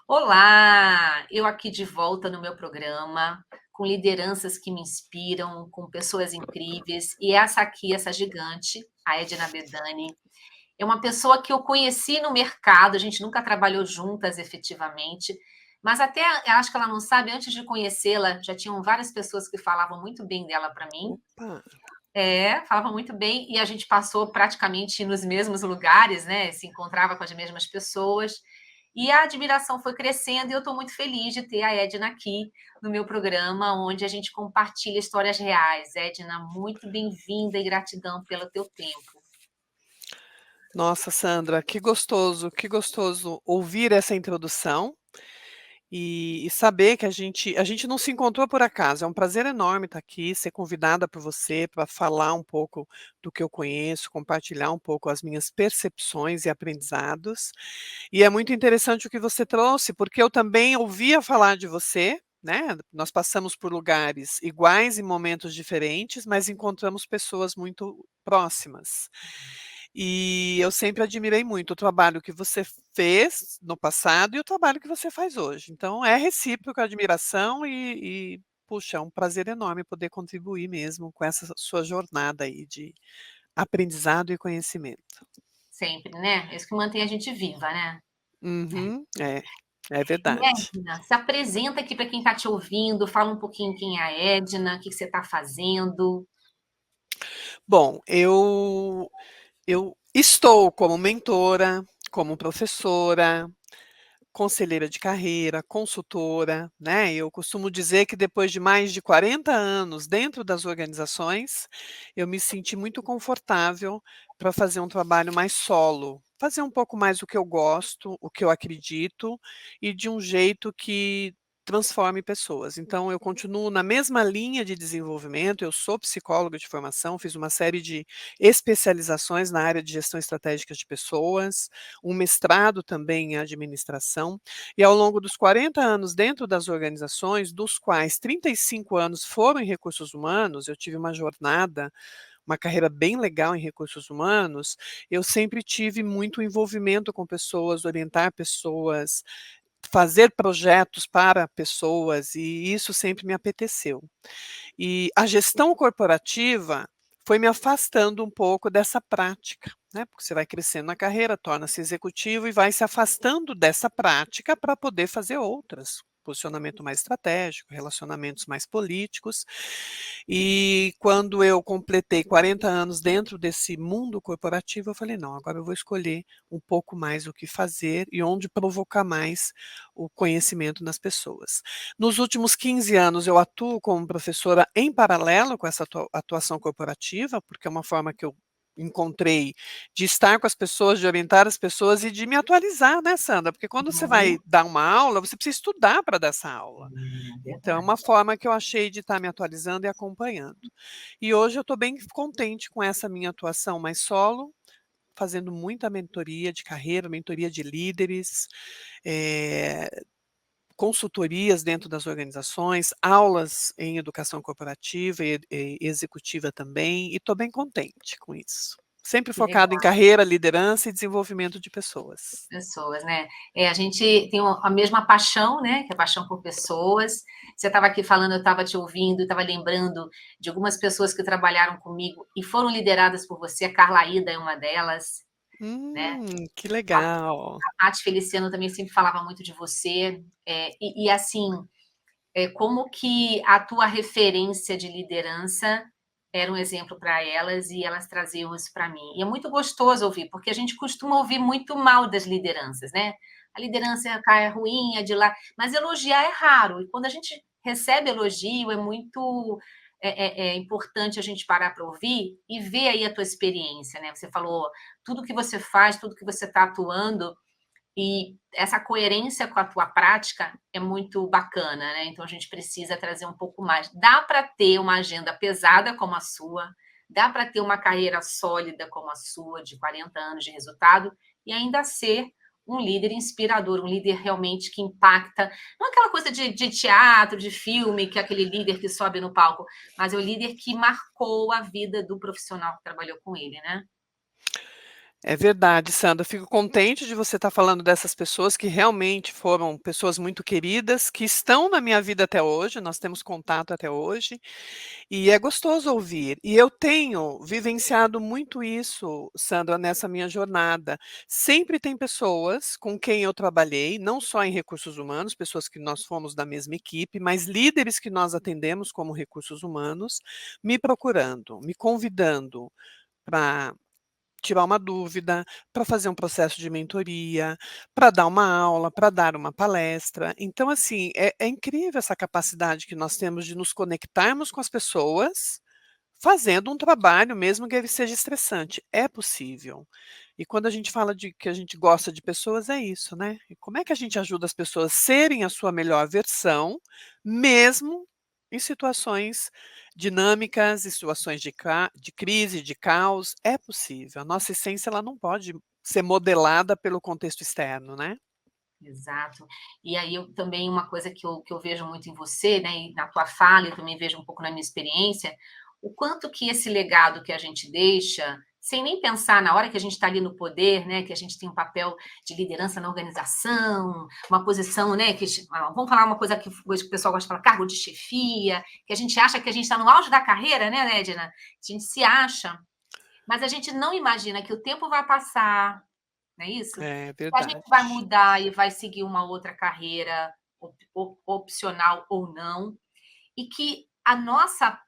Olá! Eu aqui de volta no meu programa, com lideranças que me inspiram, com pessoas incríveis, e essa aqui, essa gigante, a Edna Bedani, é uma pessoa que eu conheci no mercado, a gente nunca trabalhou juntas efetivamente, mas até eu acho que ela não sabe, antes de conhecê-la, já tinham várias pessoas que falavam muito bem dela para mim. Opa! Falavam muito bem, e a gente passou praticamente nos mesmos lugares, né? Se encontrava com as mesmas pessoas. E a admiração foi crescendo e eu estou muito feliz de ter a Edna aqui no meu programa, onde a gente compartilha histórias reais. Edna, muito bem-vinda e gratidão pelo teu tempo. Nossa, Sandra, que gostoso ouvir essa introdução e saber que a gente não se encontrou por acaso. É um prazer enorme estar aqui, ser convidada por você para falar um pouco do que eu conheço, compartilhar um pouco as minhas percepções e aprendizados. E é muito interessante o que você trouxe, porque eu também ouvia falar de você, né? Nós passamos por lugares iguais em momentos diferentes, mas encontramos pessoas muito próximas. E eu sempre admirei muito o trabalho que você fez no passado e o trabalho que você faz hoje. Então é recíproca a admiração puxa, é um prazer enorme poder contribuir mesmo com essa sua jornada aí de aprendizado e conhecimento. Sempre, né? É isso que mantém a gente viva, né? Uhum, é E verdade. Edna, se apresenta aqui para quem está te ouvindo, fala um pouquinho quem é a Edna, o que você está fazendo. Bom, eu estou como mentora, como professora, conselheira de carreira, consultora, né, eu costumo dizer que depois de mais de 40 anos dentro das organizações, eu me senti muito confortável para fazer um trabalho mais solo, fazer um pouco mais o que eu gosto, o que eu acredito, e de um jeito que transforme pessoas. Então eu continuo na mesma linha de desenvolvimento, eu sou psicóloga de formação, fiz uma série de especializações na área de gestão estratégica de pessoas, um mestrado também em administração, e ao longo dos 40 anos dentro das organizações, dos quais 35 anos foram em recursos humanos, eu tive uma jornada, uma carreira bem legal em recursos humanos, eu sempre tive muito envolvimento com pessoas, orientar pessoas, fazer projetos para pessoas, e isso sempre me apeteceu. E a gestão corporativa foi me afastando um pouco dessa prática, né, porque você vai crescendo na carreira, torna-se executivo e vai se afastando dessa prática para poder fazer outras, posicionamento mais estratégico, relacionamentos mais políticos. E quando eu completei 40 anos dentro desse mundo corporativo, eu falei: "Não, agora eu vou escolher um pouco mais o que fazer e onde provocar mais o conhecimento nas pessoas". Nos últimos 15 anos eu atuo como professora em paralelo com essa atuação corporativa, porque é uma forma que eu encontrei de estar com as pessoas, de orientar as pessoas e de me atualizar, né, Sandra? Porque quando você Uhum. vai dar uma aula, você precisa estudar para dar essa aula. Então é Verdade. uma forma que eu achei de estar me atualizando e acompanhando. E hoje eu estou bem contente com essa minha atuação mais solo, fazendo muita mentoria de carreira, mentoria de líderes, eh, consultorias dentro das organizações, aulas em educação corporativa e executiva também, e estou bem contente com isso. Sempre Que focado em legal. carreira, liderança e desenvolvimento de pessoas. Pessoas, né? A gente tem a mesma paixão, né? Que é a paixão por pessoas. Você estava aqui falando, eu estava te ouvindo, estava lembrando de algumas pessoas que trabalharam comigo e foram lideradas por você. A Carla Ida é uma delas, né? Que A legal. Paty Feliciano também sempre falava muito de você. Assim, como que a tua referência de liderança era um exemplo para elas e elas traziam isso para mim. E é muito gostoso ouvir, porque a gente costuma ouvir muito mal das lideranças, né? A liderança é ruim, é de lá, mas elogiar é raro. E quando a gente recebe elogio, é muito é importante a gente parar para ouvir e ver aí a tua experiência, né? Você falou tudo que você faz, tudo que você está atuando, e essa coerência com a tua prática é muito bacana, né? Então a gente precisa trazer um pouco mais. Dá para ter uma agenda pesada como a sua, dá para ter uma carreira sólida como a sua, de 40 anos de resultado, e ainda ser um líder inspirador, um líder realmente que impacta. Não aquela coisa de teatro, de filme, que é aquele líder que sobe no palco, mas é o líder que marcou a vida do profissional que trabalhou com ele, né? É verdade, Sandra. Fico contente de você estar falando dessas pessoas que realmente foram pessoas muito queridas, que estão na minha vida até hoje, nós temos contato até hoje, e é gostoso ouvir. E eu tenho vivenciado muito isso, Sandra, nessa minha jornada. Sempre tem pessoas com quem eu trabalhei, não só em recursos humanos, pessoas que nós fomos da mesma equipe, mas líderes que nós atendemos como recursos humanos, me procurando, me convidando para tirar uma dúvida, para fazer um processo de mentoria, para dar uma aula, para dar uma palestra. Então, assim, é incrível essa capacidade que nós temos de nos conectarmos com as pessoas, fazendo um trabalho, mesmo que ele seja estressante. É possível. E quando a gente fala de que a gente gosta de pessoas, é isso, né? E como é que a gente ajuda as pessoas a serem a sua melhor versão, mesmo em situações dinâmicas, em situações de crise, de caos? É possível. A nossa essência ela não pode ser modelada pelo contexto externo, né? Exato. E aí eu também uma coisa que eu vejo muito em você, né, e na tua fala, eu também vejo um pouco na minha experiência, o quanto que esse legado que a gente deixa, sem nem pensar na hora que a gente está ali no poder, né, que a gente tem um papel de liderança na organização, uma posição, né, vamos falar uma coisa que hoje o pessoal gosta de falar, cargo de chefia, que a gente acha que a gente está no auge da carreira, né, Edna? A gente se acha, mas a gente não imagina que o tempo vai passar, não é isso? É Que a gente vai verdade. mudar e vai seguir uma outra carreira opcional ou não, e que a nossa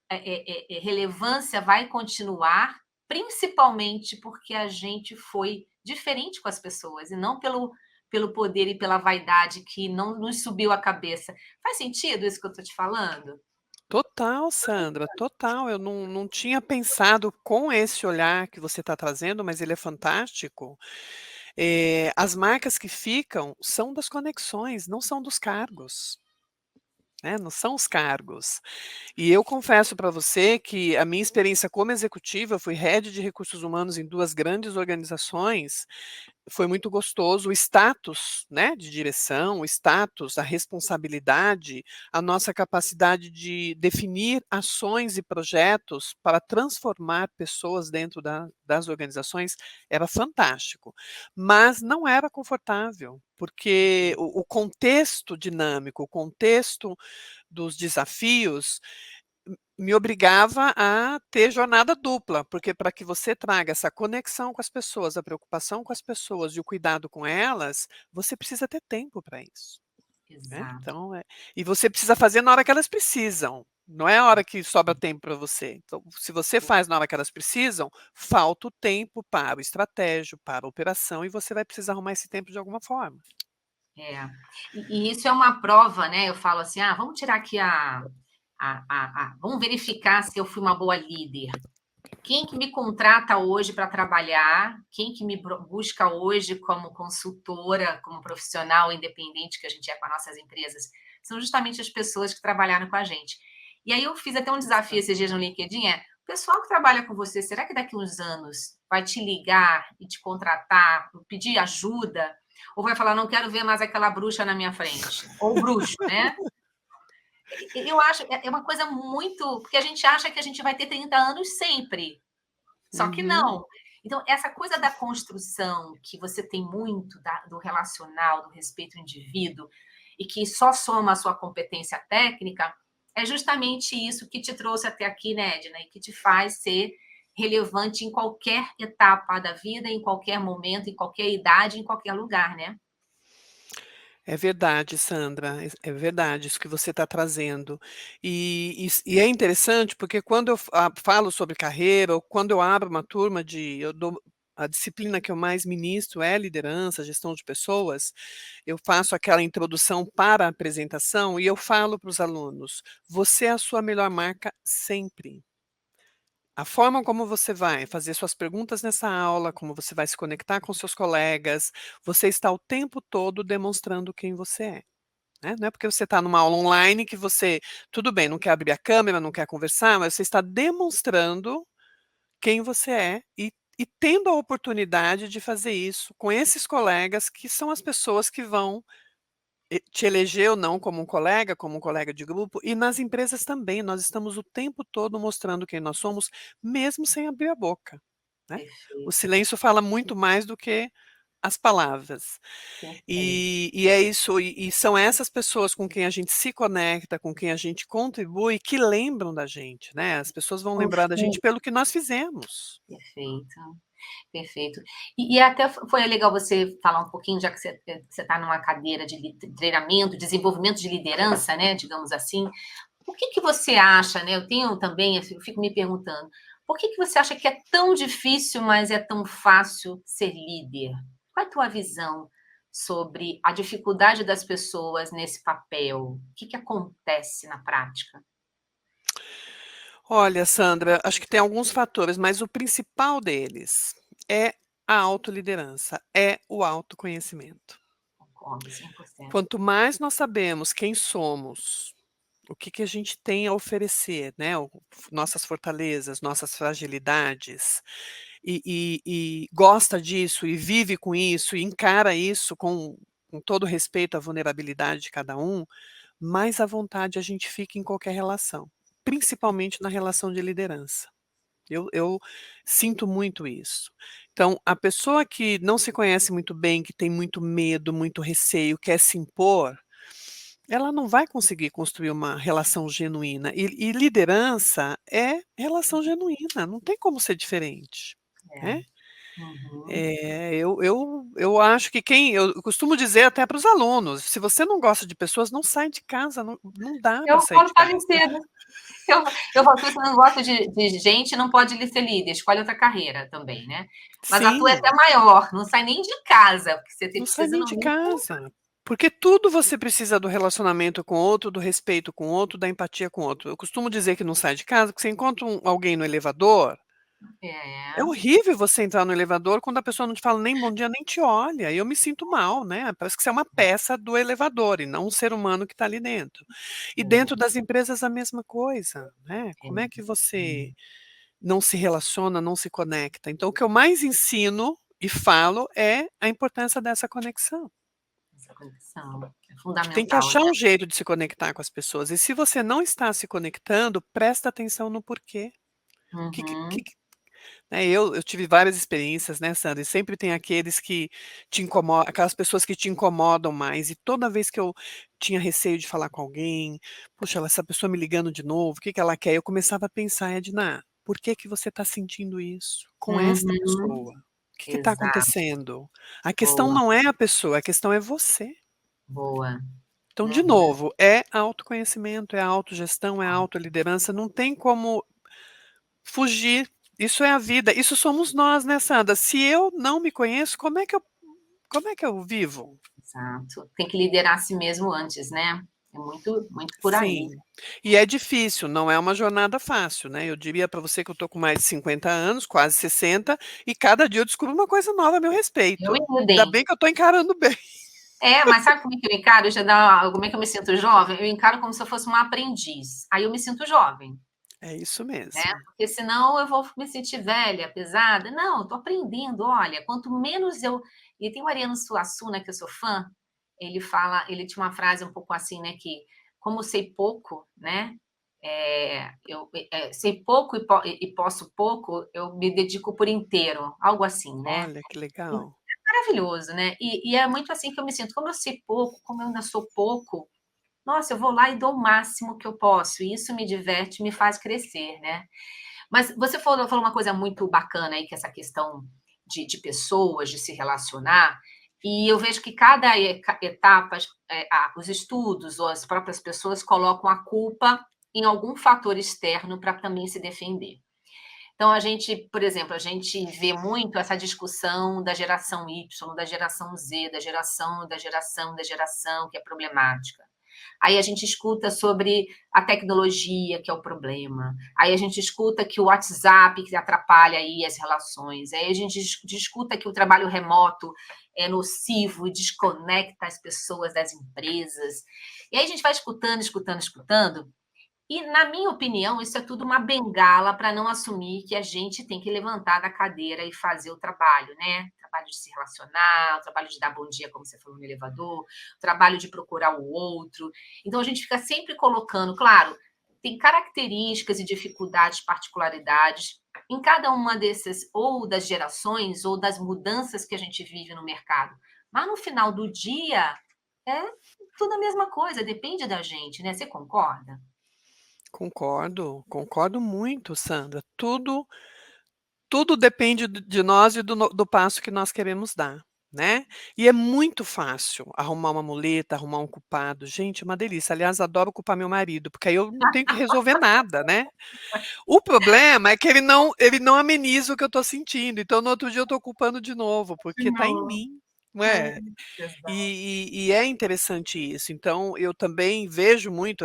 relevância vai continuar, principalmente porque a gente foi diferente com as pessoas e não pelo poder e pela vaidade que não nos subiu a cabeça. Faz sentido isso que eu estou te falando? Total, Sandra, total. Eu não tinha pensado com esse olhar que você está trazendo, mas ele é fantástico. As marcas que ficam são das conexões, não são dos cargos, né, não são os cargos. E eu confesso para você que a minha experiência como executiva, eu fui head de recursos humanos em 2 grandes organizações, foi muito gostoso. O status, né, de direção, o status, a responsabilidade, a nossa capacidade de definir ações e projetos para transformar pessoas dentro das organizações era fantástico, mas não era confortável, porque o contexto dinâmico, o contexto dos desafios me obrigava a ter jornada dupla, porque para que você traga essa conexão com as pessoas, a preocupação com as pessoas e o cuidado com elas, você precisa ter tempo para isso, né. Exato. Então e você precisa fazer na hora que elas precisam, não é a hora que sobra tempo para você. Então, se você faz na hora que elas precisam, falta o tempo para o estratégico, para a operação, e você vai precisar arrumar esse tempo de alguma forma. É. E isso é uma prova, né? Eu falo assim: ah, vamos tirar aqui vamos verificar se eu fui uma boa líder. Quem que me contrata hoje para trabalhar? Quem que me busca hoje como consultora, como profissional independente que a gente é com as nossas empresas? São justamente as pessoas que trabalharam com a gente. E aí eu fiz até um desafio esses dias no LinkedIn, o pessoal que trabalha com você, será que daqui uns anos vai te ligar e te contratar, pedir ajuda? Ou vai falar, não quero ver mais aquela bruxa na minha frente? Ou bruxo, né? Eu acho, é uma coisa muito. Porque a gente acha que a gente vai ter 30 anos sempre. Só que Uhum. não. Então, essa coisa da construção, que você tem muito do relacional, do respeito ao indivíduo, e que só soma a sua competência técnica, é justamente isso que te trouxe até aqui, né, Edna, e que te faz ser relevante em qualquer etapa da vida, em qualquer momento, em qualquer idade, em qualquer lugar, né? É verdade, Sandra, é verdade isso que você está trazendo. E é interessante, porque quando eu falo sobre carreira, ou quando eu abro uma turma eu dou a disciplina que eu mais ministro é liderança, gestão de pessoas, eu faço aquela introdução para a apresentação e eu falo para os alunos: "Você é a sua melhor marca sempre". A forma como você vai fazer suas perguntas nessa aula, como você vai se conectar com seus colegas, você está o tempo todo demonstrando quem você é, né. Não é porque você está numa aula online que você tudo bem, não quer abrir a câmera, não quer conversar, mas você está demonstrando quem você é e tendo a oportunidade de fazer isso com esses colegas que são as pessoas que vão te eleger ou não como um colega de grupo, e nas empresas também, nós estamos o tempo todo mostrando quem nós somos, mesmo sem abrir a boca. né. O perfeito, silêncio fala muito mais do que as palavras. perfeito. E é isso, e são essas pessoas com quem a gente se conecta, com quem a gente contribui, que lembram da gente, né. As pessoas vão lembrar da gente Perfeito, pelo que nós fizemos. perfeito, perfeito. E até foi legal você falar um pouquinho, já que você está numa cadeira de treinamento, desenvolvimento de liderança, né, digamos assim. Por que você acha, né? Eu tenho também, assim, eu fico me perguntando, por que você acha que é tão difícil, mas é tão fácil ser líder? Qual é a tua visão sobre a dificuldade das pessoas nesse papel? O que acontece na prática? Olha, Sandra, acho que tem alguns fatores, mas o principal deles é a autoliderança, é o autoconhecimento. Concordo 100%. Quanto mais nós sabemos quem somos, o que a gente tem a oferecer, né, nossas fortalezas, nossas fragilidades, e gosta disso, e vive com isso, e encara isso com todo respeito à vulnerabilidade de cada um, mais à vontade a gente fica em qualquer relação, principalmente na relação de liderança. Eu sinto muito isso. Então, a pessoa que não se conhece muito bem, que tem muito medo, muito receio, quer se impor, ela não vai conseguir construir uma relação genuína. E liderança é relação genuína, não tem como ser diferente, É. né. Uhum. Eu acho que eu costumo dizer até para os alunos: "Se você não gosta de pessoas, não sai de casa, não dá para Eu sair falo de casa". parecido. Eu falo, se você não gosta de gente, não pode ser líder, escolhe outra carreira também, né? Mas a tua é até Sim. maior, não sai nem de casa, porque você Não sai precisa, nem no de mínimo. casa, porque tudo você precisa do relacionamento com o outro, do respeito com o outro, da empatia com o outro. Eu costumo dizer que não sai de casa, porque você encontra alguém no elevador, é É, horrível você entrar no elevador quando a pessoa não te fala nem bom dia, nem te olha, e eu me sinto mal, né, parece que você é uma peça do elevador e não um ser humano que está ali dentro. E dentro é, das empresas a mesma coisa, né, é, como é que você é. não se relaciona, não se conecta? Então o que eu mais ensino e falo é a importância dessa conexão. Essa conexão é Que tem que fundamental, achar né? um jeito de se conectar com as pessoas. E se você não está se conectando, presta atenção no porquê. Que Uhum. né, eu tive várias experiências, né, Sandra, e sempre tem aqueles que te incomodam, aquelas pessoas que te incomodam mais, e toda vez que eu tinha receio de falar com alguém, "Puxa, essa pessoa me ligando de novo, o que que ela quer?", eu começava a pensar: "Edna, por que que você está sentindo isso com esta Uhum. pessoa? O que está Exato. acontecendo? A questão Boa, não é a pessoa, a questão é você". boa. Então, de Uhum. novo, é autoconhecimento, é autogestão, é autoliderança, não tem como fugir. Isso é a vida, isso somos nós, né, Sandra? Se eu não me conheço, como é que eu vivo? Exato. Tem que liderar a si mesmo antes, né? É muito, muito por aí. Sim. E é difícil, não é uma jornada fácil, né? Eu diria para você que eu tô com mais de 50 anos, quase 60, e cada dia eu descubro uma coisa nova a meu Eu respeito. Ainda idem. bem que eu tô encarando bem. É, mas sabe como é que eu encaro? Já dá, como é que eu me sinto jovem? Eu encaro como se eu fosse uma aprendiz. Aí eu me sinto jovem, É isso né? mesmo. Porque senão eu vou me sentir velha, pesada. Não, eu tô aprendendo. Olha, quanto menos eu. E tem o Ariano Suassuna, que eu sou fã, ele fala, ele tinha uma frase um pouco assim, né? Que como eu sei pouco, né? Eu sei pouco e posso pouco, eu me dedico por inteiro, algo assim, né? Olha que legal. Maravilhoso, né? E é muito assim que eu me sinto. Como eu sei pouco, como eu ainda sou pouco, nossa, eu vou lá e dou o máximo que eu posso. E isso me diverte, me faz crescer, né? Mas você falou uma coisa muito bacana aí, que é essa questão de pessoas, de se relacionar. E eu vejo que cada etapa, os estudos ou as próprias pessoas colocam a culpa em algum fator externo para também se defender. Então, a gente, por exemplo, a gente vê muito essa discussão da geração Y, da geração Z, da geração, que é problemática. Aí a gente escuta sobre a tecnologia, que é o problema. Aí a gente escuta que o WhatsApp que atrapalha aí as relações. Aí a gente discuta que o trabalho remoto é nocivo e desconecta as pessoas das empresas. E aí a gente vai escutando, escutando, escutando, e, na minha opinião, isso é tudo uma bengala para não assumir que a gente tem que levantar da cadeira e fazer o trabalho, né? O trabalho de se relacionar, o trabalho de dar bom dia, como você falou no elevador, o trabalho de procurar o outro. Então, a gente fica sempre colocando, claro, tem características e dificuldades, particularidades em cada uma desses, ou das gerações, ou das mudanças que a gente vive no mercado. Mas no final do dia, é tudo a mesma coisa, depende da gente, né, você concorda? Concordo, concordo muito, Sandra. Tudo depende de nós e do passo que nós queremos dar, né. E é muito fácil arrumar uma muleta, arrumar um culpado. Gente, é uma delícia. Aliás, adoro culpar meu marido, porque aí eu não tenho que resolver nada, né. O problema é que ele não ameniza o que eu estou sentindo, então no outro dia eu estou culpando de novo, porque está em Não. mim, não É, é? exato. E é interessante isso, então eu também vejo muito,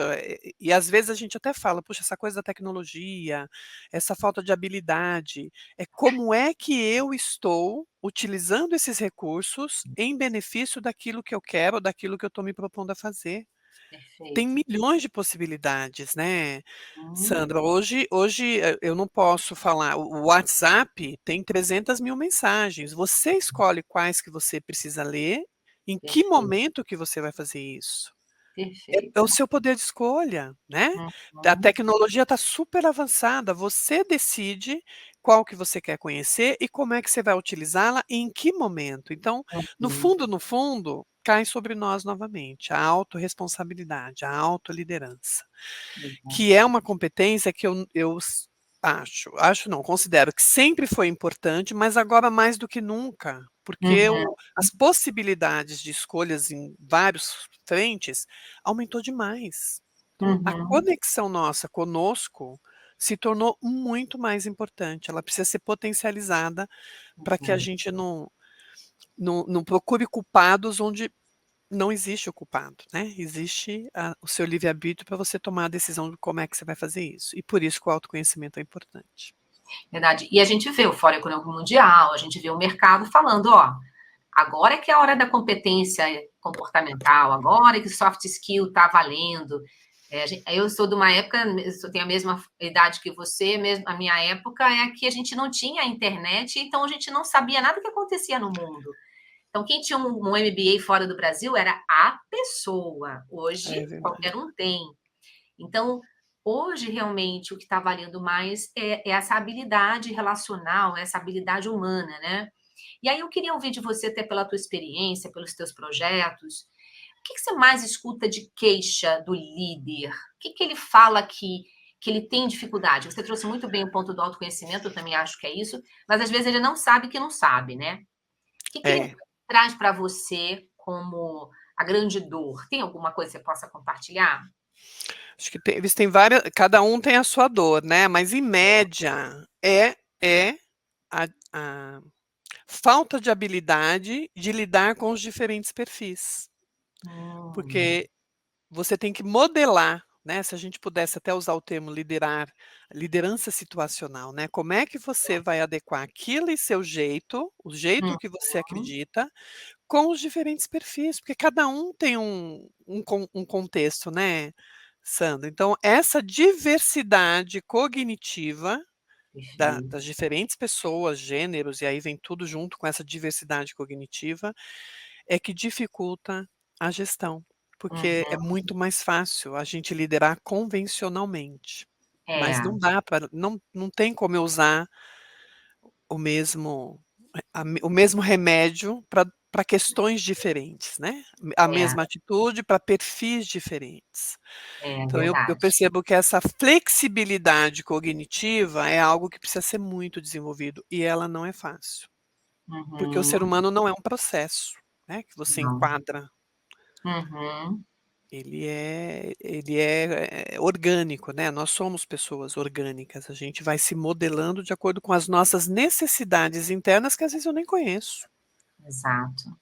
e às vezes a gente até fala: "Puxa, essa coisa da tecnologia, essa falta de habilidade, como é que eu estou utilizando esses recursos em benefício daquilo que eu quero, daquilo que eu estou me propondo a fazer?". Tem Perfeito. milhões de possibilidades, né, Hum, Sandra. Hoje, eu não posso falar, o WhatsApp tem 300.000 mensagens, você escolhe quais que você precisa ler, em que perfeito, momento que você vai fazer isso. É o perfeito. seu poder de escolha, né. A Uhum, tecnologia está super avançada, você decide qual que você quer conhecer e como é que você vai utilizá-la e em que momento. Então, uhum, no fundo, cai sobre nós novamente, a autorresponsabilidade, a autoliderança, que exato. é uma competência que acho não, considero que sempre foi importante, mas agora mais do que nunca, porque Uhum, as possibilidades de escolhas em vários frentes aumentou demais. Então, a uhum, conexão nossa conosco se tornou muito mais importante, ela precisa ser potencializada para que a uhum. gente não procure culpados onde não existe o culpado, né, existe o seu livre-arbítrio para você tomar a decisão de como é que você vai fazer isso, e por isso que o autoconhecimento é importante. Verdade. E a gente vê o Fórum Econômico Mundial, a gente vê o mercado falando, ó, agora que é a hora da competência comportamental, agora que soft skill está valendo. Eu sou de uma época, eu tenho a mesma idade que você, mesmo a minha época é que a gente não tinha internet, então a gente não sabia nada que acontecia no mundo. Então, quem tinha um MBA fora do Brasil era a pessoa. Hoje, É verdade. qualquer um tem. Então, hoje, realmente, o que está valendo mais é essa habilidade relacional, essa habilidade humana, né? E aí eu queria ouvir de você, até pela tua experiência, pelos teus projetos, o que você mais escuta de queixa do líder? O que ele fala que ele tem dificuldade? Você trouxe muito bem o ponto do autoconhecimento, eu também acho que é isso, mas às vezes ele não sabe que não sabe, né? O que ele É, traz para você como a grande dor? Tem alguma coisa que você possa compartilhar? acho que eles têm várias, cada um tem a sua dor, né, mas em média é a falta de habilidade de lidar com os diferentes perfis, Hum, porque você tem que modelar, né, se a gente pudesse até usar o termo liderança situacional, né, como é que você vai adequar aquilo em seu jeito, o jeito que você uhum, acredita, com os diferentes perfis, porque cada um tem um contexto, né, Sandra. Então essa diversidade cognitiva das perfeito. diferentes pessoas, gêneros, e aí vem tudo junto com essa diversidade cognitiva, é que dificulta a gestão, porque é Uhum. muito mais fácil a gente liderar convencionalmente, mas É, não tem como eu usar o mesmo o mesmo remédio para questões diferentes, né, a é, mesma atitude para perfis diferentes. é Então eu verdade. percebo que essa flexibilidade cognitiva é algo que precisa ser muito desenvolvido, e ela não é fácil, porque o ser Uhum. humano não é um processo, né, que você Não. enquadra. Uhum. Ele é orgânico, né, nós somos pessoas orgânicas, a gente vai se modelando de acordo com as nossas necessidades internas, que às vezes eu nem conheço. Exato.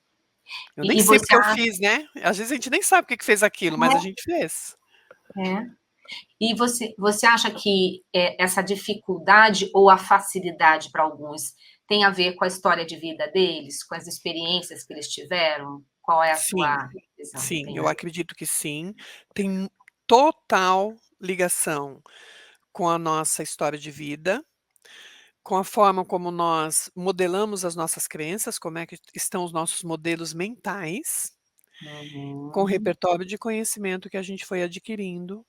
Eu nem E sei você porque eu acha fiz, né, às vezes a gente nem sabe porque que fez aquilo, mas a gente fez. é. E você acha que, essa dificuldade ou a facilidade para alguns tem a ver com a história de vida deles, com as experiências que eles tiveram? Qual é a Sim, tua visão? sim, Tem a eu ver. acredito que sim, tem total ligação com a nossa história de vida, com a forma como nós modelamos as nossas crenças, como é que estão os nossos modelos mentais, com o Uhum. repertório de conhecimento que a gente foi adquirindo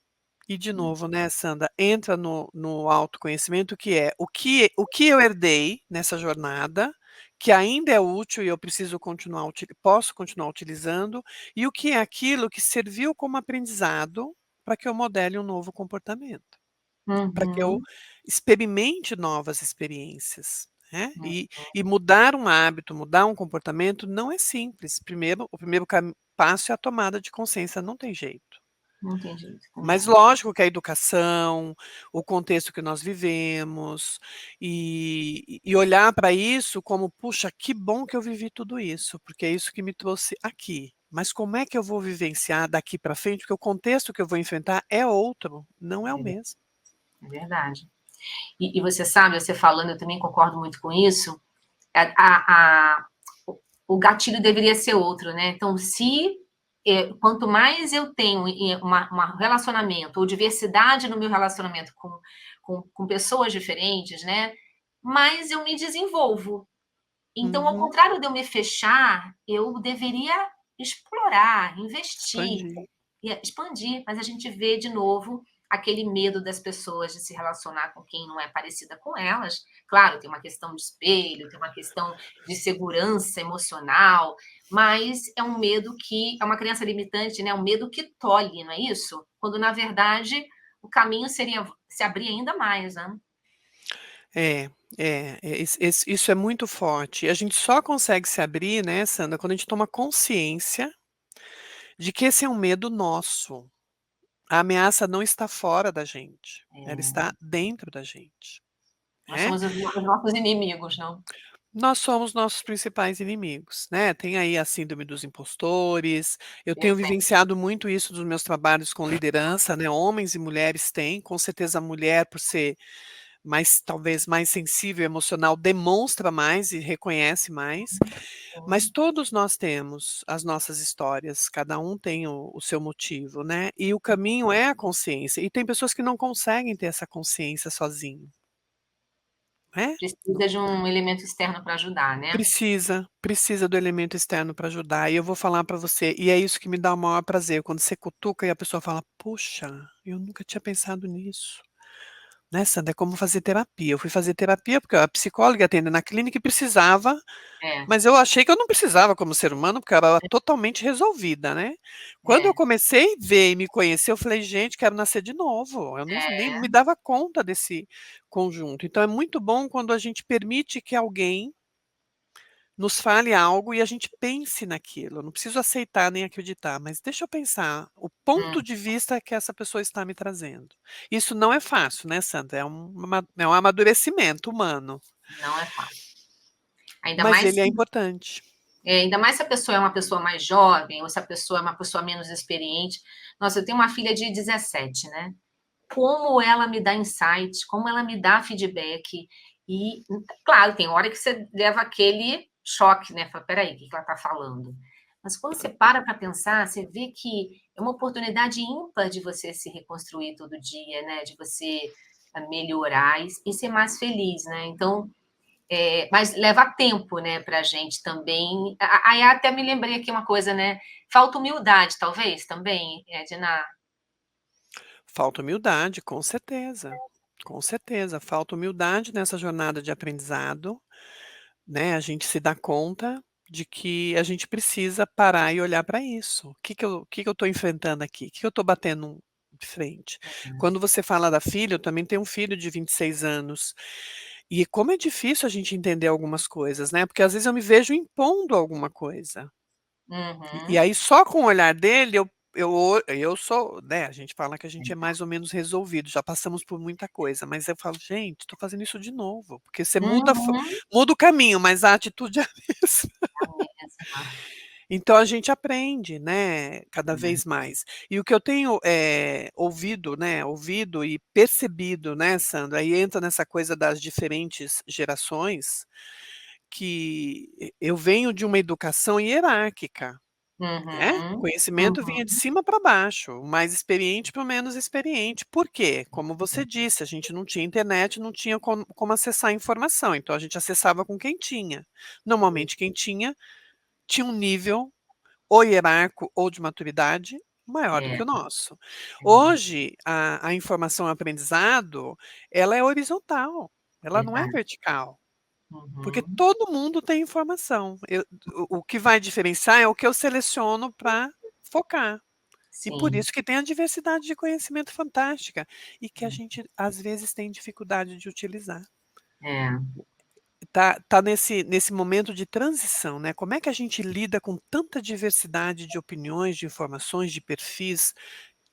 E de novo, né, Sandra, entra no autoconhecimento, que é o que eu herdei nessa jornada, que ainda é útil e eu preciso posso continuar utilizando, e o que é aquilo que serviu como aprendizado para que eu modele um novo comportamento, para que eu Uhum, experimente novas experiências, né. uhum. E mudar um hábito, mudar um comportamento não é simples. O primeiro passo é a tomada de consciência, não tem jeito. Não tem jeito, também Mas acho. lógico que a educação, o contexto que nós vivemos, e olhar para isso como: "Puxa, que bom que eu vivi tudo isso, porque é isso que me trouxe aqui. Mas como é que eu vou vivenciar daqui para frente?", porque o contexto que eu vou enfrentar é outro, não é o É ver mesmo. é verdade. E você sabe, você falando, eu também concordo muito com isso, a o gatilho deveria ser outro, né. Então se, quanto mais eu tenho uma relacionamento ou diversidade no meu relacionamento com pessoas diferentes, né, mais eu me desenvolvo. Então, ao Uhum. contrário de eu me fechar, eu deveria explorar, investir, Expandir. e expandir, mas a gente vê de novo aquele medo das pessoas de se relacionar com quem não é parecida com elas. Claro, tem uma questão de espelho, tem uma questão de segurança emocional, mas é um medo que é uma crença limitante, né, um medo que tolhe, não é isso? Quando na verdade o caminho seria se abrir ainda mais, né. É, isso é muito forte. E a gente só consegue se abrir, né, Sandra, quando a gente toma consciência de que esse é um medo nosso. A ameaça não está fora da gente, ela É, está dentro da gente, nós né. somos os nossos inimigos, não? Nós somos nossos principais inimigos, né. Tem aí a síndrome dos impostores, eu Eu tenho tenho. vivenciado muito isso nos meus trabalhos com liderança, né, homens e mulheres têm, com certeza a mulher por ser mais talvez mais sensível, emocional, demonstra mais e reconhece mais, mas Sim, todos nós temos as nossas histórias, cada um tem o seu motivo, né, e o caminho é a consciência, e tem pessoas que não conseguem ter essa consciência sozinho, né. precisa de um elemento externo para ajudar, né. Precisa do elemento externo para ajudar, e eu vou falar para você, e é isso que me dá o maior prazer, quando você cutuca e a pessoa fala: "Puxa, eu nunca tinha pensado nisso". Né, Sandra, é como fazer terapia. Eu fui fazer terapia, porque a psicóloga atende na clínica e precisava, É, mas eu achei que eu não precisava como ser humano, porque eu era totalmente resolvida, né. Quando eu é, comecei a ver e me conhecer, eu falei: "Gente, quero nascer de novo". Eu nem é, me dava conta desse conjunto. Então é muito bom quando a gente permite que alguém nos fale algo e a gente pense naquilo. Eu não preciso aceitar nem acreditar, mas deixa eu pensar o ponto hum, de vista que essa pessoa está me trazendo. Isso não é fácil, né, Sandra? É um amadurecimento humano, não é fácil. Ainda mas mais ele é importante. ainda mais se a pessoa é uma pessoa mais jovem ou se a pessoa é uma pessoa menos experiente. Nossa, eu tenho uma filha de 17, né, como ela me dá insights, como ela me dá feedback e, claro, tem hora que você leva aquele choque, né, fala: "Espera aí, o que que ela está falando?". Mas quando você para pensar, você vê que é uma oportunidade ímpar de você se reconstruir todo dia, né, de você, melhorar e ser mais feliz, né. Então, mas leva tempo, né, pra gente também. Aí até me lembrei aqui uma coisa, né, falta humildade talvez também, Edna? Falta humildade, com certeza, falta humildade nessa jornada de aprendizado, né, a gente se dá conta de que a gente precisa parar e olhar para isso. O que que eu estou enfrentando aqui? O que que eu estou batendo de frente? Quando você fala da filha, eu também tenho um filho de 26 anos, e como é difícil a gente entender algumas coisas, né, porque às vezes eu me vejo impondo alguma coisa. E Uhum. aí só com o olhar dele eu sou, né, a gente fala que a gente é mais ou menos resolvido, já passamos por muita coisa, mas eu falo: "Gente, estou fazendo isso de novo", porque você Uhum. muda o caminho, mas a atitude é a mesma. A mesma. Então a gente aprende, né, cada É. vez mais. E o que eu tenho, ouvido e percebido, né, Sandra, aí entra nessa coisa das diferentes gerações, que eu venho de uma educação hierárquica. Né, Uhum. conhecimento vinha de Uhum. cima para baixo, o mais experiente para o menos experiente. Por quê? Como você disse, a gente não tinha internet, não tinha como acessar a informação, então a gente acessava com quem tinha. Normalmente quem tinha um nível ou hierárquico ou de maturidade maior do É, que o nosso. é, Hoje, a informação aprendizado, ela é horizontal, ela não é verdade. vertical, porque Uhum. todo mundo tem informação. O que vai diferenciar é o que eu seleciono para focar. E por Sim, isso que tem a diversidade de conhecimento fantástica, e que a gente, às vezes, tem dificuldade de utilizar. é, Tá nesse momento de transição, né, como é que a gente lida com tanta diversidade de opiniões, de informações, de perfis,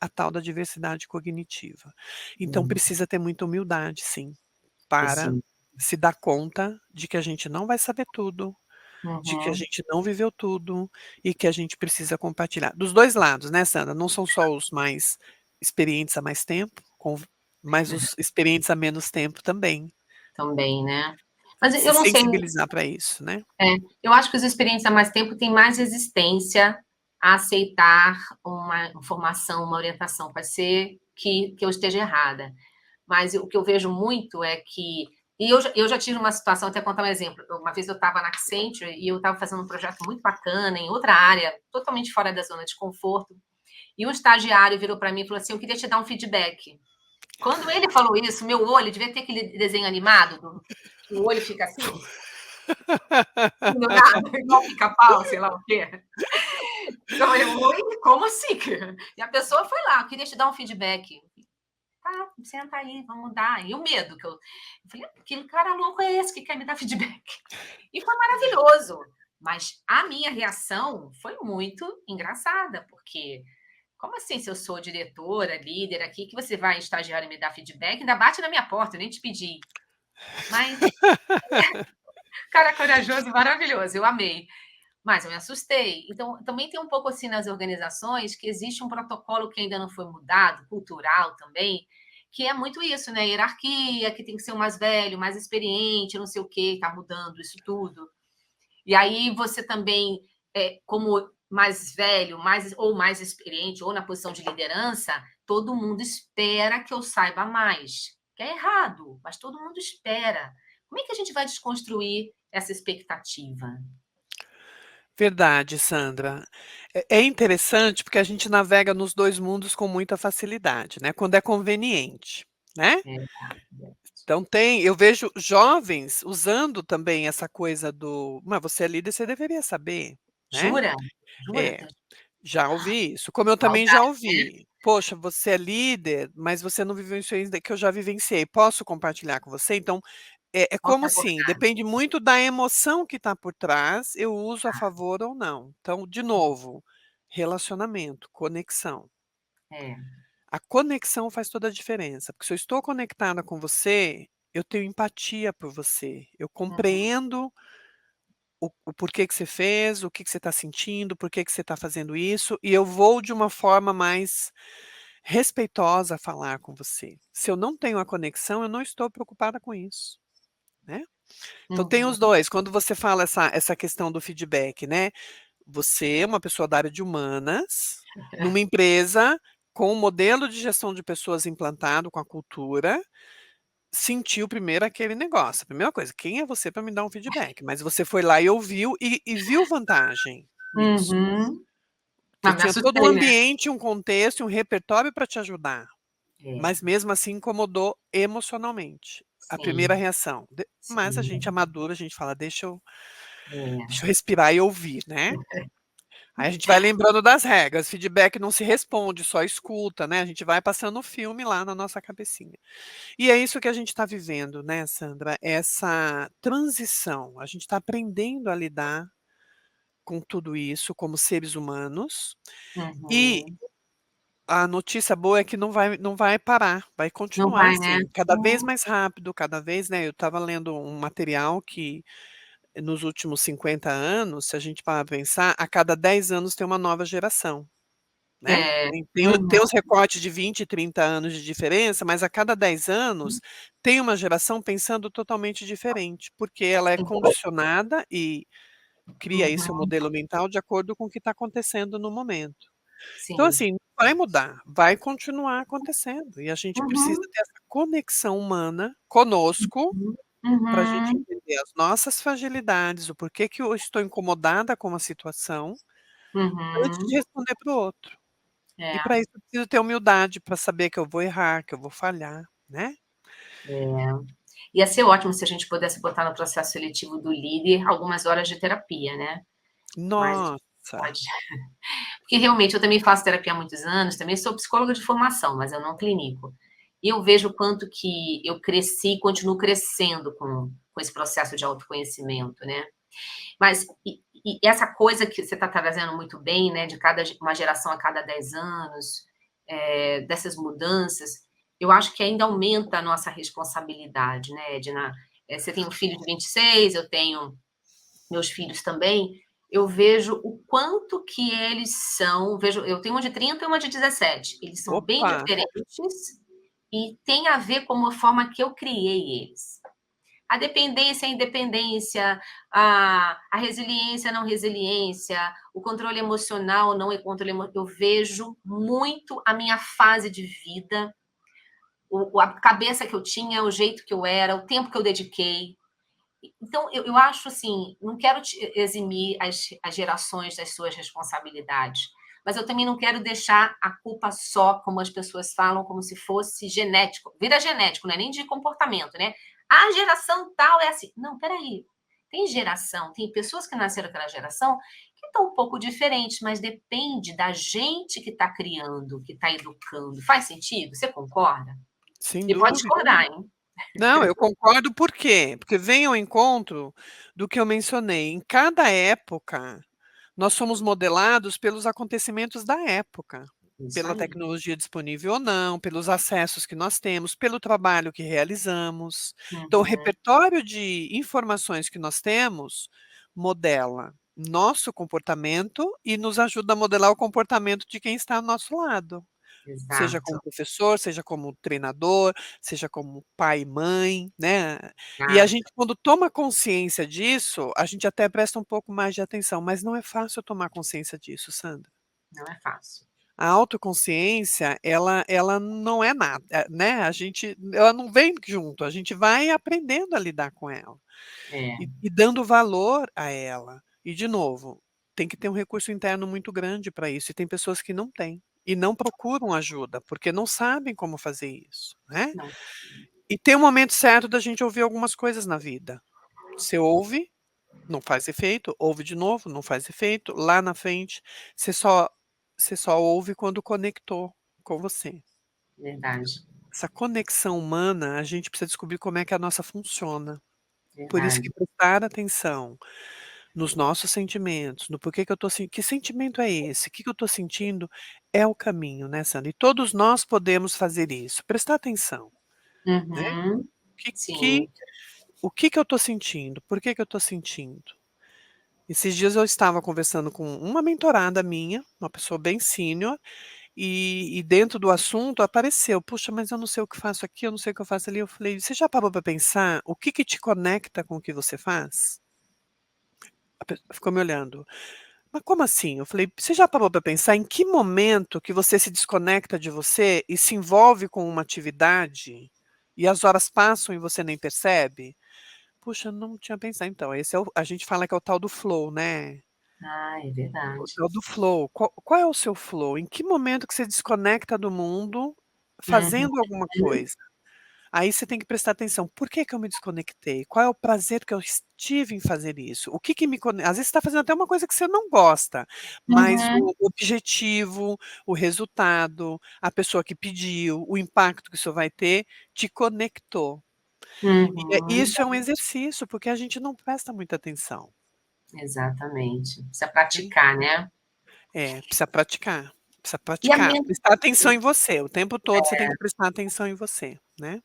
a tal da diversidade cognitiva. Então hum, precisa ter muita humildade, sim, para preciso. se dar conta de que a gente não vai saber tudo, de que a Uhum. gente não viveu tudo e que a gente precisa compartilhar. Dos 2 lados, né, Sandra, não são só os mais experientes há mais tempo, mas os experientes há menos tempo também. Também, né. Mas Se eu não sei. sensibilizar para isso, né. É, eu acho que os experientes há mais tempo têm mais resistência a aceitar uma informação, uma orientação. Pode ser que eu esteja errada, mas o que eu vejo muito é que e eu já tive uma situação, até contar um exemplo. Uma vez eu estava na Accenture e eu estava fazendo um projeto muito bacana em outra área, totalmente fora da zona de conforto, e um estagiário virou para mim e falou assim: "Eu queria te dar um feedback". Quando ele falou isso, meu olho devia ter aquele desenho animado que o olho fica assim, do nada, igual pica-pau, sei lá o quê. Eu falei: "Oi? Como assim?" E a pessoa foi lá: "Eu queria te dar um feedback". "Tá, senta aí, vamos dar". E o medo que eu falei: "Que cara louco é esse que quer me dar feedback?". E foi maravilhoso, mas a minha reação foi muito engraçada, porque como assim, se eu sou diretora, líder aqui, que você vai estagiário e me dar feedback, ainda bate na minha porta, eu nem te pedi. Mas cara corajoso, maravilhoso, eu amei. Mas eu me assustei. Então, também tem um pouco assim nas organizações que existe um protocolo que ainda não foi mudado, cultural também, que é muito isso, né? Hierarquia, que tem que ser o mais velho, mais experiente, não sei o quê, está mudando isso tudo. E aí você também, como mais velho, mais ou mais experiente, ou na posição de liderança, todo mundo espera que eu saiba mais. Que é errado, mas todo mundo espera. Como é que a gente vai desconstruir essa expectativa? Verdade, Sandra. É interessante, porque a gente navega nos 2 mundos com muita facilidade, né, quando é conveniente, né. É verdade. Então eu vejo jovens usando também essa coisa do: "Mas você é líder, você deveria saber", né. Jura? Jura? É, já ouvi isso, como eu também já Maldade, né? ouvi: "Poxa, você é líder, mas você não viveu isso ainda que eu já vivenciei, posso compartilhar com você?". Então, é Posso como assim, abordar? depende muito da emoção que está por trás, eu uso a favor ou não. Então, de novo, relacionamento, conexão. É. A conexão faz toda a diferença, porque se eu estou conectada com você, eu tenho empatia por você, eu Uhum. compreendo o porquê que você fez, o que que você está sentindo, por que que você está fazendo isso, e eu vou de uma forma mais respeitosa falar com você. Se eu não tenho a conexão, eu não estou preocupada com isso, né. Então tem Uhum. os 2. Quando você fala essa questão do feedback, né, você é uma pessoa da área de humanas, numa empresa com um modelo de gestão de pessoas implantado com a cultura, sentiu primeiro aquele negócio, a primeira coisa, quem é você para me dar um feedback? Mas você foi lá e ouviu e viu vantagem nisso, Uhum. que eu Mas me tinha todo um assustei, né? ambiente, um contexto e um repertório para te ajudar, É, mas mesmo assim incomodou emocionalmente, a primeira sim, reação. Mas a sim. gente é maduro, a gente fala: É. deixa eu respirar e ouvir, né". Aí a gente vai lembrando das regras, feedback não se responde, só escuta, né, a gente vai passando o filme lá na nossa cabecinha. E é isso que a gente está vivendo, né, Sandra, essa transição, a gente está aprendendo a lidar com tudo isso como seres humanos, e Uhum. a notícia boa é que não vai parar, vai Não continuar vai, né? assim, cada vez mais rápido, cada vez, né, eu estava lendo um material que nos últimos 50 anos, se a gente parar pra pensar, a cada 10 anos tem uma nova geração. Né, É. tem Uhum. os recortes de 20, 30 anos de diferença, mas a cada 10 anos tem uma geração pensando totalmente diferente, porque ela é Sim. condicionada e cria aí seu Uhum. modelo mental de acordo com o que está acontecendo no momento. Então Sim. assim, não vai mudar, vai continuar acontecendo e a gente precisa Uhum. ter essa conexão humana conosco, Uhum. para a gente Uhum. entender as nossas fragilidades, o porquê que eu estou incomodada com uma situação, antes de Uhum. responder para o outro. É, E para isso eu preciso ter humildade para saber que eu vou errar, que eu vou falhar, né. é. Ia ser ótimo se a gente pudesse botar no processo seletivo do líder algumas horas de terapia, né, mas a gente não Nossa, pode. Porque realmente eu também faço terapia há muitos anos, também sou psicóloga de formação, mas eu não clinico. E eu vejo o quanto que eu cresci e continuo crescendo com esse processo de autoconhecimento, né. Mas e essa coisa que você está trazendo muito bem, né, de cada uma geração a cada 10 anos, dessas mudanças, eu acho que ainda aumenta a nossa responsabilidade, né, Edna. Você tem um filho de 26, eu tenho meus filhos também, eu vejo o quanto que eles são, vejo, eu tenho uma de 30 e uma de 17, eles são bem opa, diferentes e tem a ver com a forma que eu criei eles. A dependência, a independência, a resiliência, a não resiliência, o controle emocional, não é controle emocional. Eu vejo muito a minha fase de vida, a cabeça que eu tinha, o jeito que eu era, o tempo que eu dediquei. Então, eu acho assim, não quero eximir as gerações das suas responsabilidades, mas eu também não quero deixar a culpa só, como as pessoas falam, como se fosse genético. Vira genético, não é nem de comportamento, né? A geração tal é assim. Não, peraí. Tem geração, tem pessoas que nasceram naquela geração que estão um pouco diferentes, mas depende da gente que está criando, que está educando. Faz sentido? Você concorda? sem E pode dúvida. discordar, hein? Não, eu concordo, por quê? Porque vem ao encontro do que eu mencionei, em cada época, nós somos modelados pelos acontecimentos da época, Isso pela aí. tecnologia disponível ou não, pelos acessos que nós temos, pelo trabalho que realizamos. Então, o Uhum, repertório de informações que nós temos modela nosso comportamento e nos ajuda a modelar o comportamento de quem está ao nosso lado. Seja como exato. professor, seja como treinador, seja como pai e mãe, né. E a Ah, gente quando toma consciência disso, a gente até presta um pouco mais de atenção, mas não é fácil tomar consciência disso, Sandra. não é fácil. A autoconsciência, ela não é nada, né, ela não vem junto, a gente vai aprendendo a lidar com ela, É, e dando valor a ela. E de novo, tem que ter um recurso interno muito grande para isso, e tem pessoas que não têm, e não procuram ajuda, porque não sabem como fazer isso, né. não. E tem um momento certo da gente ouvir algumas coisas na vida. Você ouve, não faz efeito, ouve de novo, não faz efeito, lá na frente, você só você só ouve quando conectou com você. Verdade, Essa conexão humana, a gente precisa descobrir como é que a nossa funciona. Por isso verdade. que prestar atenção nos nossos sentimentos, no porquê que eu estou que sentimento é esse? O que que eu estou sentindo? É o caminho, né, Sandra? E todos nós podemos fazer isso, prestar atenção, né. Uhum, Que que sim. o que que eu estou sentindo? Por que que eu estou sentindo? Esses dias eu estava conversando com uma mentorada minha, uma pessoa bem sênior, e dentro do assunto apareceu: "Puxa, mas eu não sei o que faço aqui, eu não sei o que eu faço ali". Eu falei: "Você já parou para pensar o que que te conecta com o que você faz?". A pessoa ficou me olhando: "Mas como assim?". Eu falei: "Você já parou para pensar em que momento que você se desconecta de você e se envolve com uma atividade, e as horas passam e você nem percebe?". Puxa, não tinha pensado. Então, esse é o a gente fala que é o tal do flow, né. Ah, é O verdade. tal do flow. Qual é o seu flow? Em que momento que você desconecta do mundo, Uhum, fazendo alguma coisa? Aí você tem que prestar atenção, por que que eu me desconectei? Qual é o prazer que eu tive em fazer isso? O que que me às vezes você está fazendo até uma coisa que você não gosta, mas uhum, o objetivo, o resultado, a pessoa que pediu, o impacto que isso vai ter, te conectou. uhum, Isso é um exercício, porque a gente não presta muita atenção, exatamente. Precisa né. praticar, né. Precisa E a praticar, men prestar atenção em você, o tempo todo você tem que prestar atenção em você, né.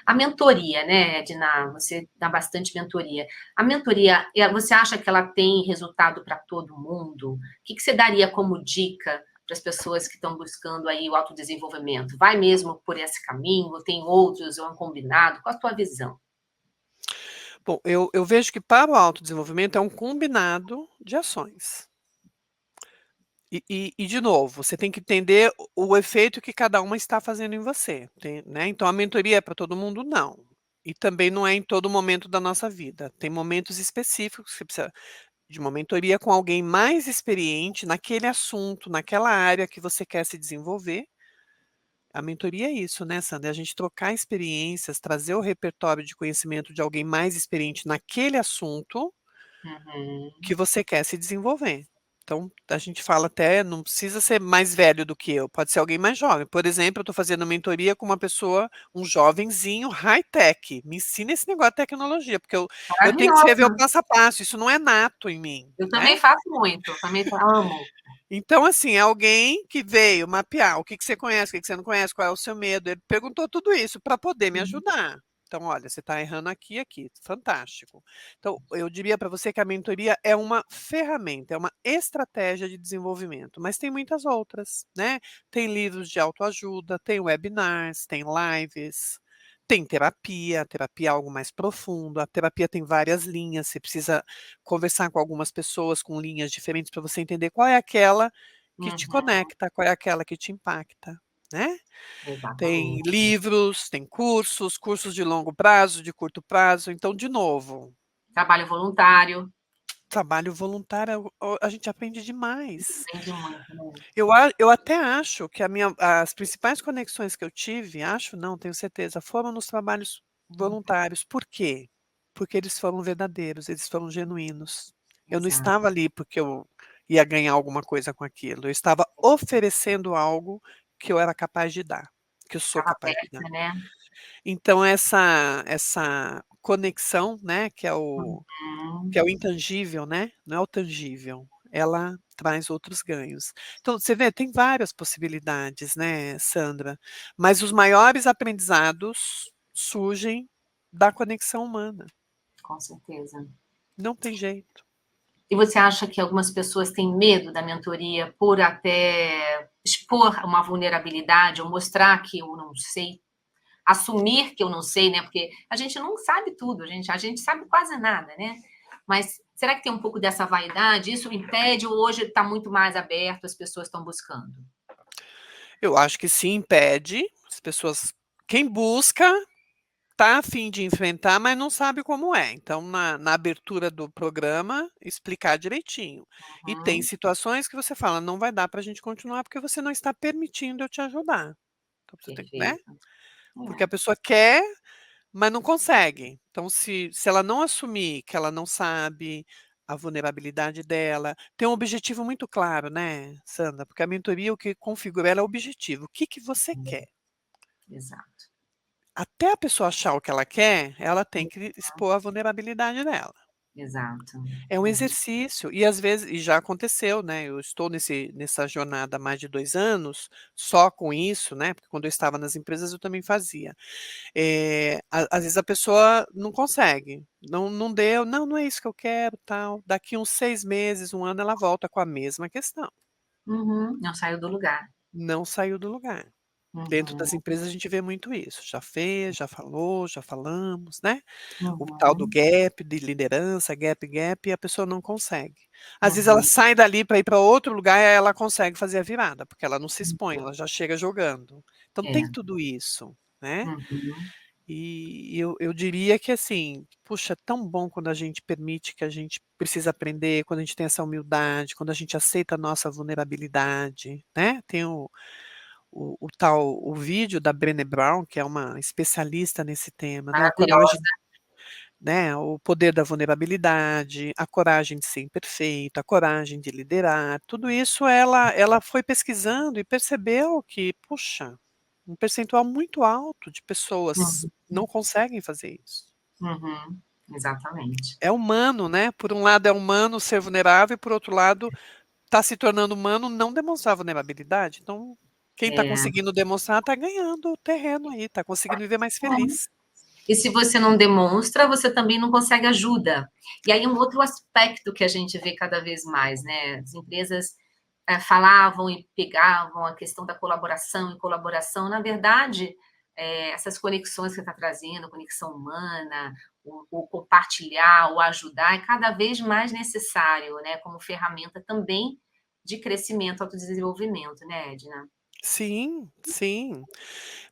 a mentoria, né, Edna, você dá bastante mentoria. A mentoria, você acha que ela tem resultado para todo mundo? O que que você daria como dica para as pessoas que estão buscando aí o autodesenvolvimento? Vai mesmo por esse caminho ou tem outros, ou é um combinado? Qual a tua visão? Bom, eu vejo que para o autodesenvolvimento é um combinado de ações. E de novo, você tem que entender o efeito que cada uma está fazendo em você, né, então a mentoria é para todo mundo? Não. E também não é em todo momento da nossa vida, tem momentos específicos que precisa de uma mentoria com alguém mais experiente naquele assunto, naquela área que você quer se desenvolver. A mentoria é isso, né, Sandra? É a gente trocar experiências, trazer o repertório de conhecimento de alguém mais experiente naquele assunto Uhum. que você quer se desenvolver. Então, a gente fala até, não precisa ser mais velho do que eu, pode ser alguém mais jovem. Por exemplo, eu estou fazendo mentoria com uma pessoa, um jovenzinho high-tech. Me ensina esse negócio de tecnologia, porque eu tenho que escrever o Maravilhosa. passo a passo, isso não é nato em mim, Eu né? também faço muito, também amo. Então, assim, é alguém que veio mapear o que que você conhece, o que que você não conhece, qual é o seu medo. Ele perguntou tudo isso para poder me Uhum. ajudar. Então, olha, você está errando aqui, aqui. Fantástico. Então, eu diria para você que a mentoria é uma ferramenta, é uma estratégia de desenvolvimento, mas tem muitas outras, né? Tem livros de autoajuda, tem webinars, tem lives, tem terapia, a terapia é algo mais profundo. A terapia tem várias linhas, você precisa conversar com algumas pessoas com linhas diferentes para você entender qual é aquela que te Uhum. conecta, qual é aquela que te impacta, né. Tem Exatamente. livros, tem cursos, cursos de longo prazo, de curto prazo, então de novo, Trabalho voluntário, trabalho voluntário, a gente aprende demais. aprende muito, né. Eu até acho que as principais conexões que eu tive, acho não, tenho certeza, foram nos trabalhos voluntários. Por quê? Porque eles foram verdadeiros, eles foram genuínos. Eu não Exato. estava ali porque eu ia ganhar alguma coisa com aquilo, eu estava oferecendo algo que eu era capaz de dar, que eu sou Estava capaz de dar. aberta, né. Então essa conexão, né, que é o Uhum. intangível, né, não é o tangível, ela traz outros ganhos. Então, você vê, tem várias possibilidades, né, Sandra, mas os maiores aprendizados surgem da conexão humana, Com certeza. não tem jeito. E você acha que algumas pessoas têm medo da mentoria por até expor uma vulnerabilidade ou mostrar que eu não sei, assumir que eu não sei, né, porque a gente não sabe tudo, a gente sabe quase nada, né. Mas será que tem um pouco dessa vaidade? Isso impede ou hoje está muito mais aberto, as pessoas estão buscando? Eu acho que se impede, as pessoas quem busca tá a fim de enfrentar, mas não sabe como é. Então, na abertura do programa, explicar direitinho. E tem Uhum, situações que você fala: "Não vai dar para a gente continuar, porque você não está permitindo eu te ajudar". Então você tem, né, perfeito. porque a É. pessoa quer, mas não consegue. Então se ela não assumir que ela não sabe a vulnerabilidade dela, tem um objetivo muito claro, né, Sandra, porque a mentoria o que configura ela é o objetivo. O que que você quer? Exato. Até a pessoa achar o que ela quer, ela tem que expor a vulnerabilidade dela. Exato. É um Uhum, exercício e às vezes e já aconteceu, né, eu estou nessa jornada há mais de 2 anos, só com isso, né, porque quando eu estava nas empresas eu também fazia. Às vezes a pessoa não consegue, não deu, "Não, não é isso que eu quero, tal", daqui uns 6 meses, 1 ano, ela volta com a mesma questão, uhum. Não saiu do lugar. não saiu do lugar. Dentro Uhum, das empresas a gente vê muito isso, já fez, já falou, já falamos, né. O tal do uhum, gap de liderança, gap, e a pessoa não consegue. Às vezes ela uhum, sai dali para ir para outro lugar e aí ela consegue fazer a virada, porque ela não se expõe, ela já chega jogando. Então tem é. tudo isso, né. Uhum, E eu diria que assim, puxa, é tão bom quando a gente permite que a gente precisa aprender, quando a gente tem essa humildade, quando a gente aceita a nossa vulnerabilidade, né. Tem o vídeo da Brené Brown, que é uma especialista nesse tema, né, a coragem, maravilhosa. né, o poder da vulnerabilidade, a coragem de ser imperfeito, a coragem de liderar, tudo isso ela foi pesquisando e percebeu que, puxa, um percentual muito alto de pessoas Uhum, não conseguem fazer isso. uhum, exatamente. É humano, né, por um lado é humano ser vulnerável e por outro lado está se tornando humano não demonstrar vulnerabilidade, então quem está É. conseguindo demonstrar está ganhando o terreno aí, está conseguindo viver mais feliz. E se você não demonstra, você também não consegue ajuda. E aí um outro aspecto que a gente vê cada vez mais, né, as empresas, falavam e pegavam a questão da colaboração e colaboração, na verdade, essas conexões que você está trazendo, a conexão humana, o compartilhar, o ajudar, é cada vez mais necessário, né, como ferramenta também de crescimento, autodesenvolvimento, né, Edna? Sim, sim.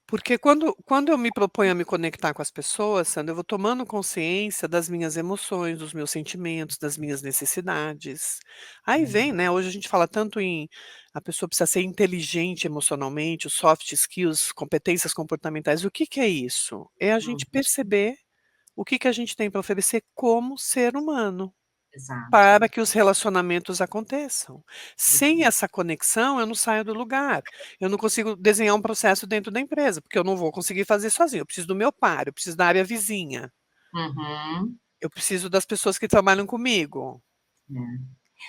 Porque quando eu me proponho a me conectar com as pessoas, Sandra, eu vou tomando consciência das minhas emoções, dos meus sentimentos, das minhas necessidades. Aí vem, né, hoje a gente fala tanto em a pessoa precisa ser inteligente emocionalmente, os soft skills, competências comportamentais. O que que é isso? É a Hum, gente perceber o que que a gente tem para oferecer como ser humano. exato, Para que os relacionamentos aconteçam. Sem exato. essa conexão, eu não saio do lugar. Eu não consigo desenhar um processo dentro da empresa, porque eu não vou conseguir fazer sozinho. Eu preciso do meu par, eu preciso da área vizinha, Uhum. eu preciso das pessoas que trabalham comigo. É.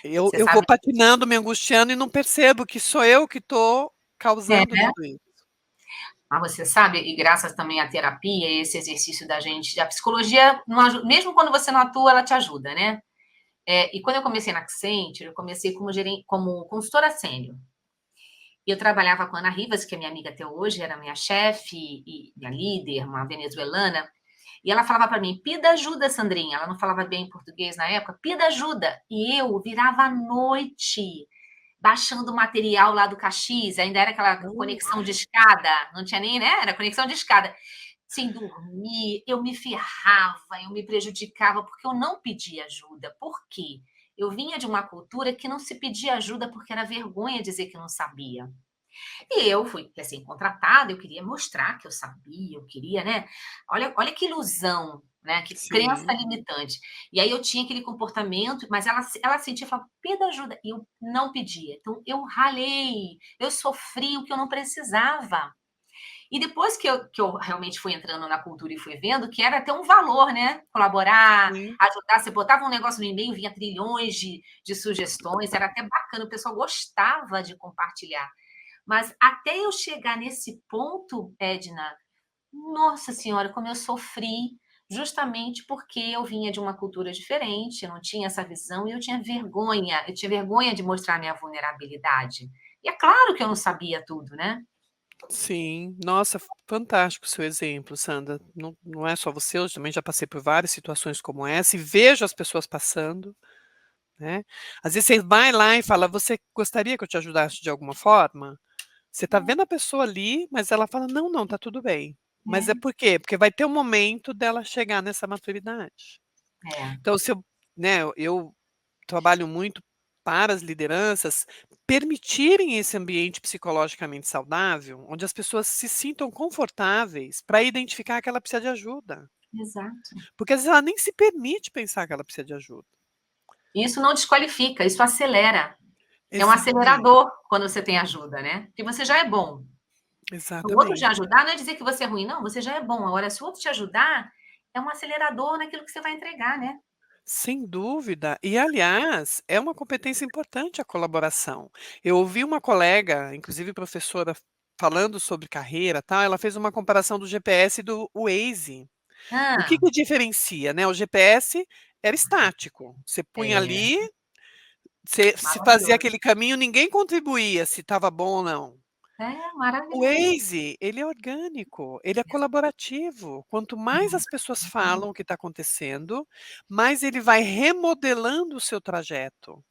Eu Você eu vou sabe patinando, me angustiando e não percebo que sou eu que estou é, causando tudo isso. mas você sabe, e graças também à terapia, esse exercício da gente, a psicologia, não aju mesmo quando você não atua, ela te ajuda, né. E quando eu comecei na Accenture, eu comecei como consultora sênior. E eu trabalhava com a Ana Rivas, que é minha amiga até hoje, era minha chefe e minha líder, uma venezuelana, e ela falava para mim: "Pida ajuda, Sandrinha", ela não falava bem português na época, "Pida ajuda". E eu virava à noite baixando material lá do Caxias, ainda era aquela conexão de escada, não tinha nem, né, era conexão de escada. Sem dormir, eu me ferrava, eu me prejudicava, porque eu não pedia ajuda. Por quê? Eu vinha de uma cultura que não se pedia ajuda porque era vergonha dizer que não sabia. E eu fui recém-contratada, eu queria mostrar que eu sabia, eu queria, né? Olha que ilusão, né? Que crença Sim, limitante. E aí eu tinha aquele comportamento, mas ela sentia, falava, pede ajuda. E eu não pedia. Então eu ralei, eu sofri o que eu não precisava. E depois que eu realmente fui entrando na cultura e fui vendo que era até um valor, né? Colaborar, sim, ajudar. Você botava um negócio no e-mail, vinha trilhões de sugestões, era até bacana, o pessoal gostava de compartilhar. Mas até eu chegar nesse ponto, Edna, nossa senhora, como eu sofri, justamente porque eu vinha de uma cultura diferente, eu não tinha essa visão e eu tinha vergonha de mostrar minha vulnerabilidade. E é claro que eu não sabia tudo, né? sim. Nossa, fantástico o seu exemplo, Sandra. Não é só você, eu também já passei por várias situações como essa e vejo as pessoas passando. Né. Às vezes você vai lá e fala: "Você gostaria que eu te ajudasse de alguma forma?" Você está vendo a pessoa ali, mas ela fala: "Não, não, tá tudo bem". Mas é É, por quê? Porque vai ter um momento dela chegar nessa maturidade. é, Então se eu, né, eu trabalho muito para as lideranças permitirem esse ambiente psicologicamente saudável, onde as pessoas se sintam confortáveis para identificar que ela precisa de ajuda. exato. Porque às vezes ela nem se permite pensar que ela precisa de ajuda. Isso não desqualifica, isso acelera. É um Exatamente, acelerador quando você tem ajuda, né? Porque você já é bom. O outro já exatamente. ajudar não é dizer que você é ruim, não, você já é bom. Agora, se o outro te ajudar, é um acelerador naquilo que você vai entregar, né? Sem dúvida. E, aliás, é uma competência importante a colaboração. Eu ouvi uma colega, inclusive professora, falando sobre carreira, tal, ela fez uma comparação do GPS e do Waze. O que Ah, que diferencia, né, o GPS era estático, você punha é, ali, você se fazia maravilhoso. aquele caminho, ninguém contribuía se estava bom ou não. É O maravilhoso. Waze, ele é orgânico, ele é colaborativo. Quanto mais as pessoas falam o que está acontecendo, mais ele vai remodelando o seu trajeto.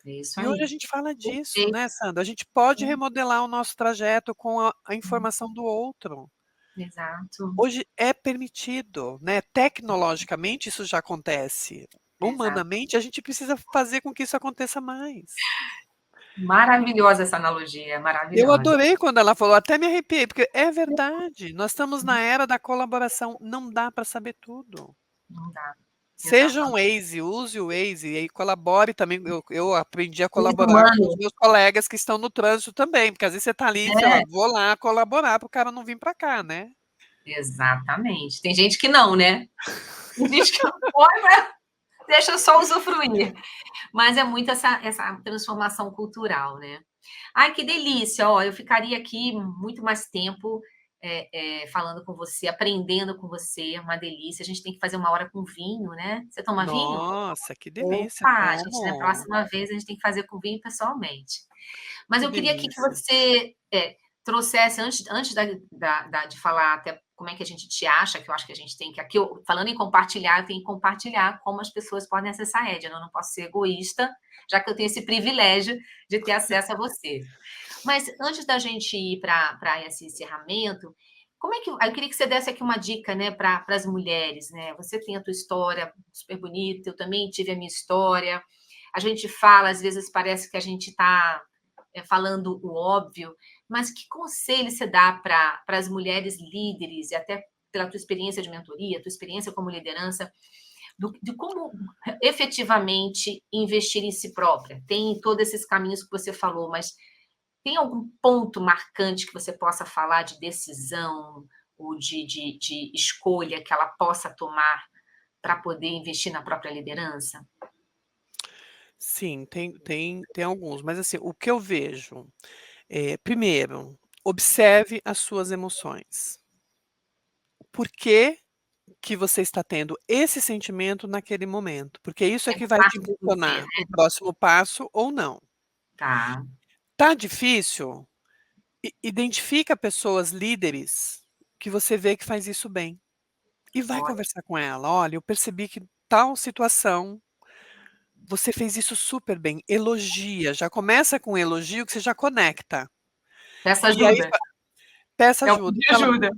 É isso E hoje a aí. gente fala disso, Perfeito. né, Sandra? A gente pode remodelar o nosso trajeto com a informação do outro. Exato, Hoje é permitido, né, tecnologicamente isso já acontece. exato. Humanamente, a gente precisa fazer com que isso aconteça mais. Maravilhosa essa analogia, Eu maravilhosa. adorei quando ela falou, até me arrepiei, porque é verdade, nós estamos na era da colaboração, não dá para saber tudo. Não dá. Seja um Exatamente. Waze, use o Waze e aí colabore também, eu aprendi a Seres colaborar com os humanos. meus colegas que estão no trânsito também, porque às vezes você está ali e fala: É, "Vou lá colaborar para o cara não vir para cá", né. exatamente. Tem gente que não, né? Tem gente que apoia, mas deixa só usufruir. Mas é muito essa transformação cultural, né? Ai, que delícia! Ó, eu ficaria aqui muito mais tempo falando com você, aprendendo com você, é uma delícia. A gente tem que fazer uma hora com vinho, né? Você toma vinho? Nossa, que delícia, Opa, a gente, na como. próxima vez, a gente tem que fazer com vinho pessoalmente. Mas Que eu queria aqui que delícia. você trouxesse, antes de falar até como é que a gente te acha, que eu acho que a gente tem que, aqui, falando em compartilhar, eu tenho que compartilhar como as pessoas podem acessar a Edna, eu não posso ser egoísta, já que eu tenho esse privilégio de ter acesso a você. Mas antes da gente ir para esse encerramento, como é que eu queria que você desse aqui uma dica, né, para as mulheres, né? Você tem a tua história super bonita, eu também tive a minha história. A gente fala, às vezes parece que a gente está falando o óbvio, mas que conselho você dá para as mulheres líderes, e até pela tua experiência de mentoria, tua experiência como liderança, de como efetivamente investir em si própria? Tem todos esses caminhos que você falou, mas tem algum ponto marcante que você possa falar de decisão ou de escolha que ela possa tomar para poder investir na própria liderança? Sim, tem alguns, mas assim, o que eu vejo, primeiro, observe as suas emoções. Por que que você está tendo esse sentimento naquele momento? Porque isso é É que vai te parte de você, impulsionar né? para o próximo passo ou não. Tá, Tá difícil? Identifica pessoas líderes que você vê que faz isso bem, e vai olha, conversar com ela: "Olha, eu percebi que tal situação, você fez isso super bem", elogia, já começa com um elogio que você já conecta. peça E aí ajuda. peça É o ajuda, e pedir fala ajuda.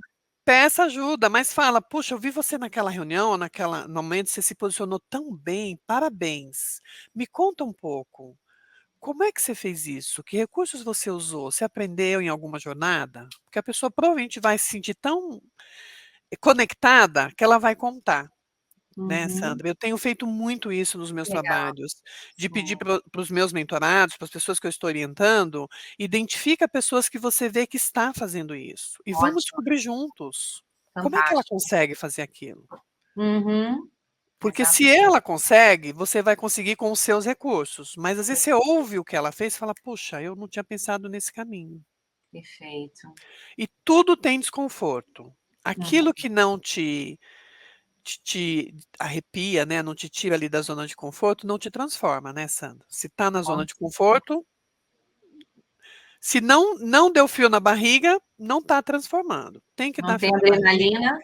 peça ajuda, mas fala: "Puxa, eu vi você naquela reunião, naquela no momento você se posicionou tão bem, parabéns. Me conta um pouco, como é que você fez isso? Que recursos você usou? Você aprendeu em alguma jornada?" Porque a pessoa provavelmente vai se sentir tão conectada que ela vai contar, né, Uhum, Sandra. Eu tenho feito muito isso nos meus legal. trabalhos, de pedir Sim, para os meus mentorados, para as pessoas que eu estou orientando, identifica pessoas que você vê que está fazendo isso, e vamos ótimo, descobrir juntos. Como é que ela fantástico. consegue fazer aquilo? Uhum, Porque se exatamente, ela consegue, você vai conseguir com os seus recursos, mas às vezes você ouve o que ela fez e fala: "Puxa, eu não tinha pensado nesse caminho". perfeito. E tudo tem desconforto. Uhum, Aquilo que não te arrepia, né, não te tira ali da zona de conforto, não te transforma, né, Sandra. Se tá na com zona de certeza. conforto, se não deu frio na barriga, não tá transformando. Tem que Não dar tem frio na barriga, adrenalina,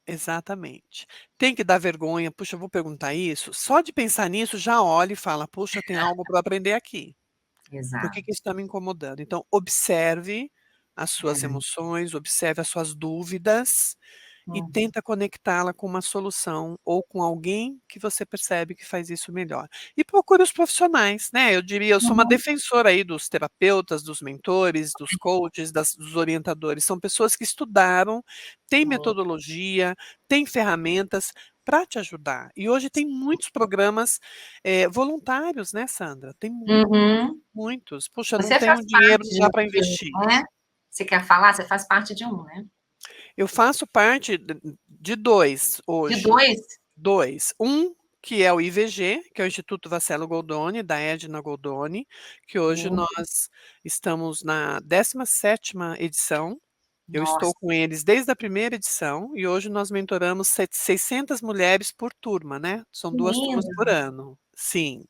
exatamente. Tem que dar vergonha: "Puxa, eu vou perguntar isso?". Só de pensar nisso já olha e fala: "Puxa, tem algo para aprender aqui. Por que que exato. isso está me incomodando?". Então observe as suas É, emoções, observe as suas dúvidas e uhum, tenta conectá-la com uma solução ou com alguém que você percebe que faz isso melhor. E procure os profissionais, né, eu diria, eu sou uma uhum, defensora aí dos terapeutas, dos mentores, dos coaches, dos orientadores, são pessoas que estudaram, têm boa. metodologia, têm ferramentas para te ajudar. E hoje tem muitos programas, voluntários, né, Sandra, tem Uhum. muitos. "Puxa, não Você faz tenho dinheiro parte de já um, para investir". não é? Você quer falar? Você faz parte de um, né? Eu faço parte de 2 De hoje. 2. 2, um que é o IVG, que é o Instituto Vascello Goldoni, da Edna Goldoni, que hoje Sim. nós estamos na 17ª edição. Eu estou Nossa, com eles desde a primeira edição e hoje nós mentoramos 600 mulheres por turma, né, são que 2 turmas lindo, por ano. Sim.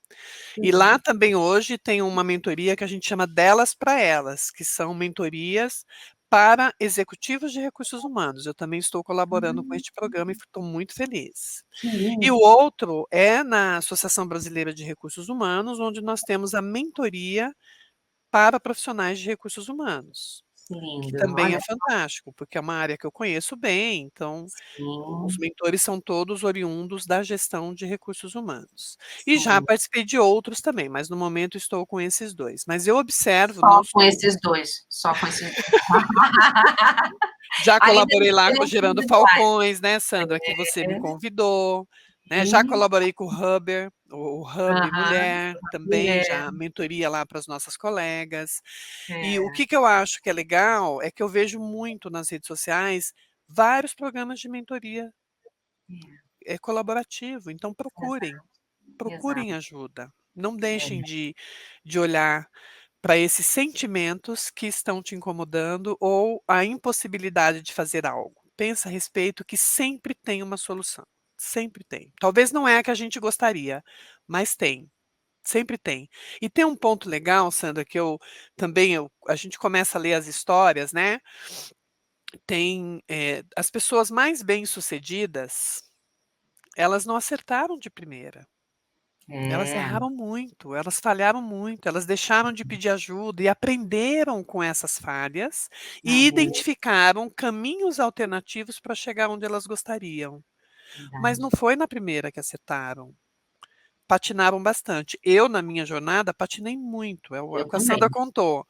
que E lindo. lá também hoje tem uma mentoria que a gente chama Delas para Elas, que são mentorias para executivos de recursos humanos. Eu também estou colaborando com Ah, este programa e estou muito feliz. que E o lindo, outro é na Associação Brasileira de Recursos Humanos, onde nós temos a mentoria para profissionais de recursos humanos, que que lindo. também é Olha, fantástico, porque é uma área que eu conheço bem, então os sim, mentores são todos oriundos da gestão de recursos humanos. E já sim. participei de outros também, mas no momento estou com esses 2. Mas eu observo, Só não com sou esses 2, só com esses 2. já A líder colaborei lá com o Gerando individuais. Falcões, né, Sandra, que você me É, convidou, né, já sim. colaborei com o Huber, o Hub Aham. Mulher, também Mulher. já mentoria lá para as nossas colegas. E o É, que que eu acho que é legal, é que eu vejo muito nas redes sociais, vários programas de mentoria, é, colaborativo, então procurem. exato, Procurem exato. ajuda. Não É, deixem de olhar para esses sentimentos que estão te incomodando ou a impossibilidade de fazer algo. Pensa a respeito que sempre tem uma solução, sempre tem. Talvez não é a que a gente gostaria, mas tem, sempre tem. E tem um ponto legal, Sandra, que eu também a gente começa a ler as histórias, né, tem, as pessoas mais bem-sucedidas, elas não acertaram de primeira. Elas É, erraram muito, elas falharam muito, elas deixaram de pedir ajuda e aprenderam com essas falhas ah, e boa, identificaram caminhos alternativos para chegar onde elas gostariam. Mas não verdade. foi na primeira que acertaram. Patinaram bastante. Eu, na minha jornada, patinei muito, é o Eu que a Sandra também. contou,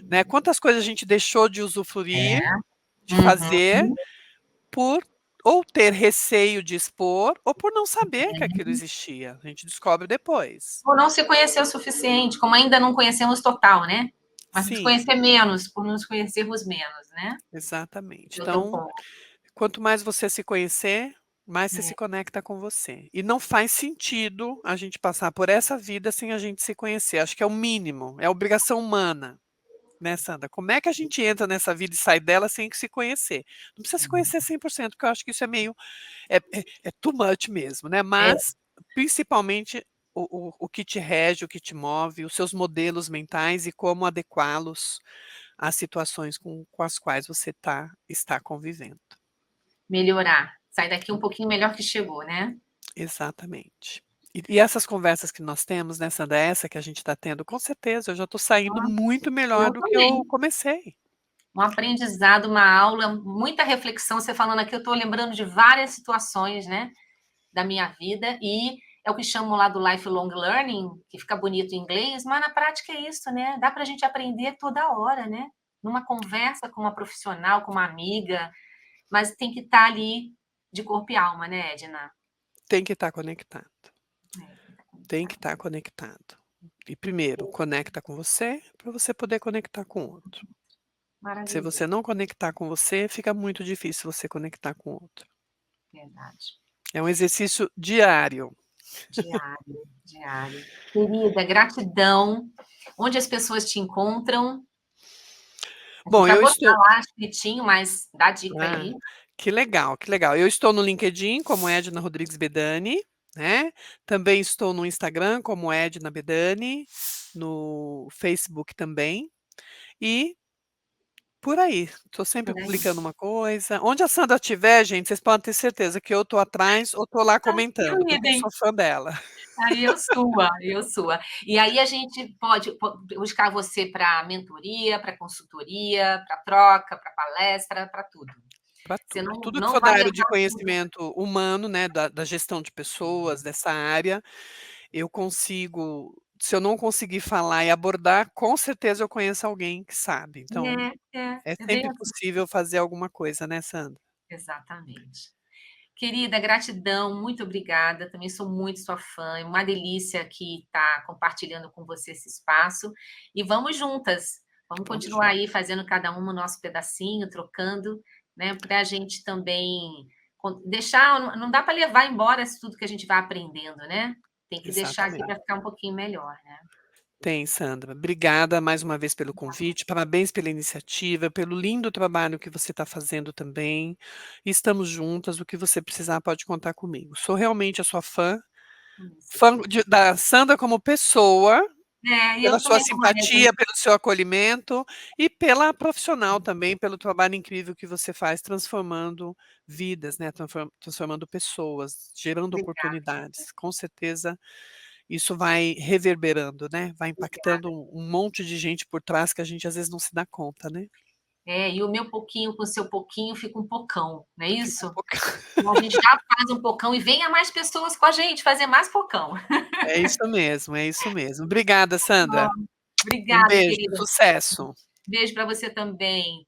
né. Quantas coisas a gente deixou de usufruir, É. de fazer, Uhum. por ou ter receio de expor, ou por não saber que aquilo existia. A gente descobre depois. Ou não se conhecer o suficiente, como ainda não conhecemos total, né? Mas nos Sim, conhecer menos, por nos conhecermos menos, né? exatamente. É o teu Então, ponto. quanto mais você se conhecer, mais você se É, conecta com você. E não faz sentido a gente passar por essa vida sem a gente se conhecer. Acho que é o mínimo, é a obrigação humana, né, Sandra? Como é que a gente entra nessa vida e sai dela sem se conhecer? Não precisa se conhecer 100%, porque eu acho que isso é meio é too much mesmo, né, é mas principalmente o que te rege, o que te move, os seus modelos mentais e como adequá-los às situações com as quais você está convivendo. melhorar. Sai daqui um pouquinho melhor que chegou, né? Exatamente. E essas conversas que nós temos, né, Sandra, essa que a gente está tendo, com certeza eu já estou saindo Ah, muito melhor eu do que eu também. comecei. Um aprendizado, uma aula, muita reflexão. Você falando aqui, eu estou lembrando de várias situações, né, da minha vida, e é o que chamam lá do lifelong learning, que fica bonito em inglês, mas na prática é isso, né? Dá para a gente aprender toda hora, né? Numa conversa com uma profissional, com uma amiga, mas tem que estar ali de corpo e alma, né, Edna? Tem que estar conectado, É, tem que estar tem que conectado. estar conectado. E primeiro, conecta com você, para você poder conectar com o outro. Se você Maravilhoso, não conectar com você, fica muito difícil você conectar com o outro. verdade. É um exercício diário. Diário, diário. Querida, gratidão. Onde as pessoas te encontram? A gente Bom, vai eu botar estou lá escritinho, mas dá dica ah, aí. que legal, que legal. Eu estou no LinkedIn como Edna Rodrigues Bedani, né, também estou no Instagram como Edna Bedani, no Facebook também, e por aí, estou sempre Por aí. publicando uma coisa. Onde a Sandra estiver, gente, vocês podem ter certeza que eu estou atrás ou estou lá Eu comentando, porque eu idem. sou fã dela. Aí eu sua, eu sua. E aí a gente pode buscar você para mentoria, para consultoria, para troca, para palestra, para tudo. Para Você tudo. não, Tudo que não for da vai área de levar tudo. conhecimento humano, né, da gestão de pessoas, dessa área, eu consigo se eu não conseguir falar e abordar, com certeza eu conheço alguém que sabe. Então, é É bem sempre assim. possível fazer alguma coisa, né, Sandra? Exatamente. Querida, gratidão, muito obrigada. Também sou muito sua fã. É uma delícia aqui estar compartilhando com você esse espaço. E vamos juntas. Vamos Vamos continuar junto. aí fazendo cada um o nosso pedacinho, trocando, né? Para a gente também deixar. Não dá para levar embora isso tudo que a gente vai aprendendo, né? Tem que deixar aqui Exatamente. para ficar um pouquinho melhor, né? Tem, Sandra. Obrigada mais uma vez pelo convite, parabéns pela iniciativa, pelo lindo trabalho que você está fazendo também. Estamos juntas, o que você precisar pode contar comigo. Sou realmente a sua fã, Isso, fã querida. da Sandra como pessoa, É, e pela eu sua também como Edna. simpatia, pelo seu acolhimento e pela profissional também, pelo trabalho incrível que você faz transformando vidas, né, transformando pessoas, gerando Obrigada, oportunidades. Com certeza isso vai reverberando, né, vai impactando obrigada. um monte de gente por trás que a gente às vezes não se dá conta, né. É, e o meu pouquinho com o seu pouquinho fica um pocão, não é Fica um isso? pouco Então a gente já faz um pocão e venha mais pessoas com a gente fazer mais pocão. é isso mesmo, é isso mesmo. Obrigada, Sandra. Um Obrigada, beijo, querida. sucesso. Beijo para você também.